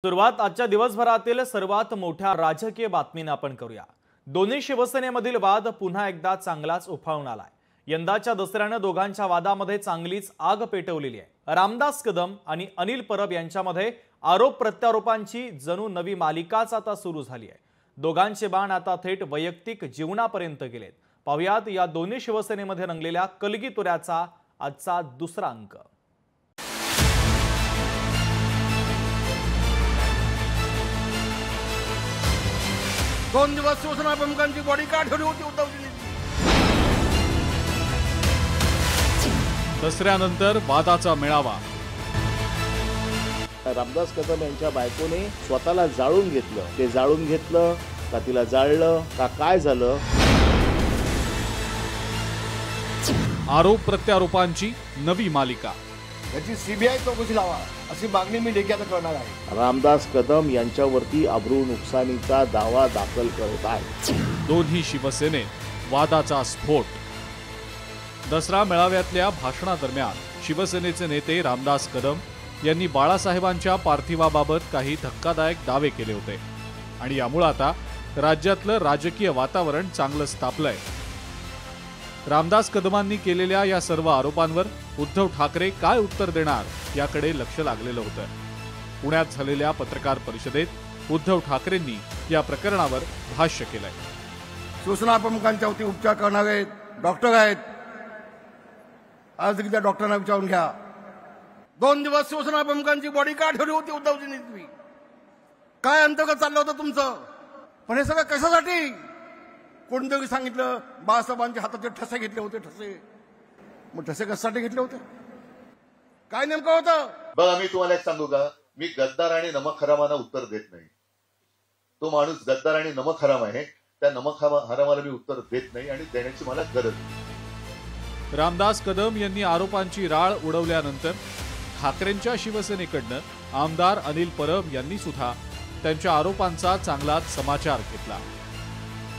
सुरुवात आजच्या दिवसभरातील सर्वात मोठ्या राजकीय बातमीने आपण करूया। दोन्ही शिवसेनेमधील वाद पुन्हा एकदा चांगलाच उफाळून आलाय। यंदाच्या दसऱ्याने दोघांच्या वादामध्ये चांगलीच आग पेटवलेली आहे। रामदास कदम आणि अनिल परब यांच्यामध्ये आरोप प्रत्यारोपांची जणू नवी मालिकाच आता सुरू झाली आहे। दोघांचे बाण आता थेट वैयक्तिक जीवनापर्यंत गेलेत। पाहुयात या दोन्ही शिवसेनेमध्ये रंगलेल्या कलगीतुऱ्याचा आजचा दुसरा अंक। 2 दिवस शिवसेना प्रमुखांची बॉडी का ठेवली होती उद्धवजींनी। दसऱ्यानंतर वादाचा मेळावा। रामदास कदम यांच्या बायकोने स्वतःला जाळून घेतलं। ते जाळून घेतलं का तिला जाळलं का काय झालं? आरोप प्रत्यारोपांची नवी मालिका। याची सीबीआय चौकशी लावा अशी मागणी मी लेखी आता करणार आहे। रामदास कदम यांच्यावरती अब्रू नुकसानीचा दावा दाखल करत आहे। दोन्ही शिवसेनेत वादाचा स्फोट। दसरा मेळाव्यातल्या भाषणादरम्यान शिवसेनेचे नेते रामदास कदम यांनी बाळासाहेबांच्या पार्थिवाबाबत काही धक्कादायक दावे केले होते आणि यामुळे आता राज्यातलं राजकीय वातावरण चांगलंच तापलंय। रामदास कदमांनी केलेल्या या सर्व आरोपांवर उद्धव ठाकरे काय उत्तर देणार याकडे लक्ष लागलेलं होतं। पुण्यात झालेल्या पत्रकार परिषदेत उद्धव ठाकरेंनी या प्रकरणावर भाष्य केलंय। शिवसेना प्रमुखांच्या वतीने उपचार करणारे डॉक्टर आहेत, आज त्या डॉक्टरांना विचारून घ्या। 2 दिवस शिवसेना प्रमुखांची बॉडी का ठेवली होती उद्धवजींनी? तुम्ही काय अंतर्गत चाललं होतं तुमचं? पण हे सगळं कशासाठी? कोणतरी सांगितलं बाळासाहेबांच्या हाताचे ठसे घेतले होते, ठसे। मग ठसे कशासाठी घेतले होते? काय नेमकं होतं? बघा, मी तुम्हाला एक सांगू का, मी गद्दार आणि नमक हरामाना उत्तर देत नाही। तो माणूस गद्दार आणि नमक हराम आहे, त्या नमक हरामाला मी उत्तर देत नाही आणि देण्याची मला गरज नाही। रामदास कदम यांनी आरोपांची राळ उडवल्यानंतर ठाकरेंच्या शिवसेनेकडनं आमदार अनिल परब यांनी सुद्धा त्यांच्या आरोपांचा चांगलाच समाचार घेतला।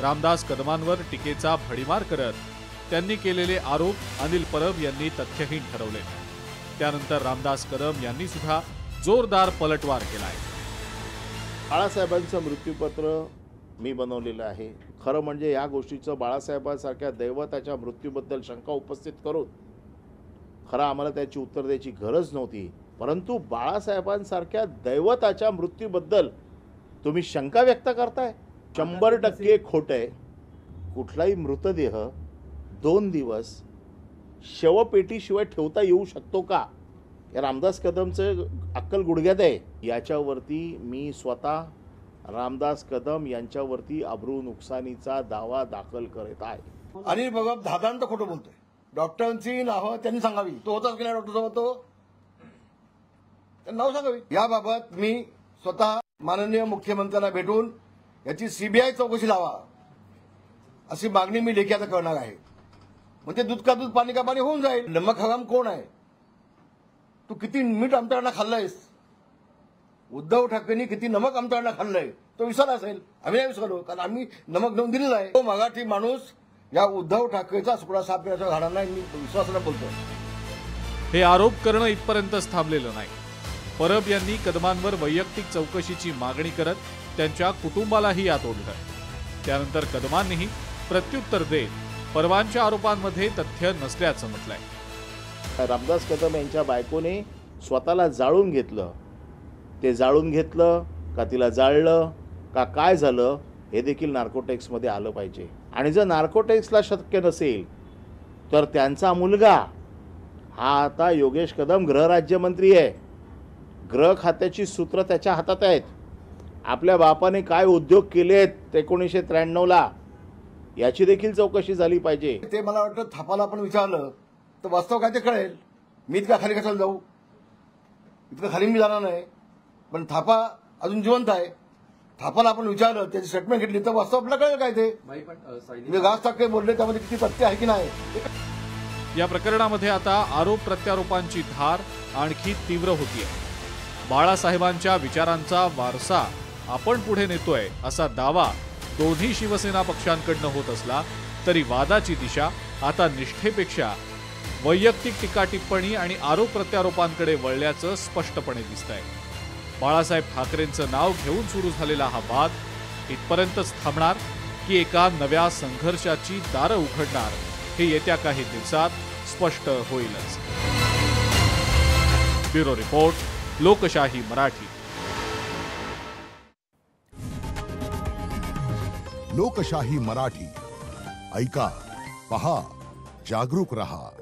रामदास कदमांवर टीकेचा भडीमार करत त्यांनी केलेले आरोप अनिल परब यांनी तथ्यहीन ठरवले। त्यानंतर रामदास कदम यांनी सुद्धा जोरदार पलटवार केलाय। बाळासाहेबांचं मृत्यूपत्र मी बनवलेलं आहे। खरं म्हणजे या गोष्टीचं बाळासाहेबांसारख्या दैवताच्या मृत्यूबद्दल शंका उपस्थित करून खरं आम्हाला त्याची उत्तर द्यायची गरज नव्हती, परंतु बाळासाहेबांसारख्या दैवताच्या मृत्यूबद्दल तुम्ही शंका व्यक्त करताय, 100% खोट आहे। कुठलाही मृतदेह 2 दिवस शवपेटीशिवाय ठेवता येऊ शकतो का? या रामदास कदमचं अक्कल गुडघ्यात आहे। याच्यावरती मी स्वतः रामदास कदम यांच्यावरती अब्रू नुकसानीचा दावा दाखल करत आहे। अनिल परब धादांत खोटं बोलतोय। डॉक्टरांची नावं त्यांनी सांगावी। तो होताच की नाही डॉक्टरसोबत? तो नाव सांगावी। याबाबत मी स्वतः माननीय मुख्यमंत्र्यांना भेटून याची सीबीआय चौकशी लावा अशी मागणी मी लेखी आता करणार आहे। म्हणजे दूध का दूध पाणी का पाणी होऊन जाईल। नमक हराम कोण आहे? तू किती मीठ आमच्याकडनं खाल्लंयस? उद्धव ठाकरेंनी किती नमक आमच्याकडनं खाल्लंय तो विसरला असेल। आम्ही नाही विसरलो, कारण आम्ही नमक देऊन दिलेलं आहे। तो मराठी माणूस या उद्धव ठाकरेचा सुपडा साफ करण्याच्या घाडांना मी विश्वासानं बोलतो। हे आरोप करणं इथपर्यंतच थांबलेलं नाही। परब यांनी कदमांवर वैयक्तिक चौकशीची मागणी करत त्यांच्या कुटुंबालाही यात ओढलं। त्यानंतर कदमांनीही प्रत्युत्तर देत परवांच्या आरोपांमध्ये तथ्य नसल्याचं म्हटलंय। रामदास कदम यांच्या बायकोने स्वतःला जाळून घेतलं। ते जाळून घेतलं का तिला जाळलं का काय झालं हे देखील नार्कोटेक्समध्ये आलं पाहिजे। आणि जर नार्कोटेक्सला शक्य नसेल तर त्यांचा मुलगा हा आता योगेश कदम गृहराज्यमंत्री आहे। गृह खात्याची सूत्र त्याच्या हातात आहेत। आपल्या बापाने काय उद्योग केलेत 1993ला याची देखील चौकशी झाली पाहिजे। ते मला वाटतं थापाला आपण विचारलं तर वास्तव काय ते कळेल। मी इतका खाली कशाला जाऊ? इतकं खाली मी जाणार नाही। पण थापा अजून जिवंत आहे। थापाला आपण विचारलं, त्याची स्टेटमेंट घेतली तर वास्तव आपल्याला कळेल काय ते। राज ठाकरे बोलले त्यामध्ये किती तथ्य आहे की नाही। या प्रकरणामध्ये आता आरोप प्रत्यारोपांची धार आणखी तीव्र होतीये। बाळासाहेबांच्या विचारांचा वारसा आपण पुढे नेतोय असा दावा दोन्ही शिवसेना पक्षांकडनं होत असला तरी वादाची दिशा आता निष्ठेपेक्षा वैयक्तिक टीका टिप्पणी आणि आरोप प्रत्यारोपांकडे वळल्याचं स्पष्टपणे दिसतंय। बाळासाहेब ठाकरेंचं नाव घेऊन सुरू झालेला हा वाद इथपर्यंतच थांबणार की एका नव्या संघर्षाची दारं उघडणार हे येत्या काही दिवसात स्पष्ट होईलच. ब्युरो रिपोर्ट, लोकशाही मराठी. लोकशाही मराठी ऐका, पहा, जागरूक रहा.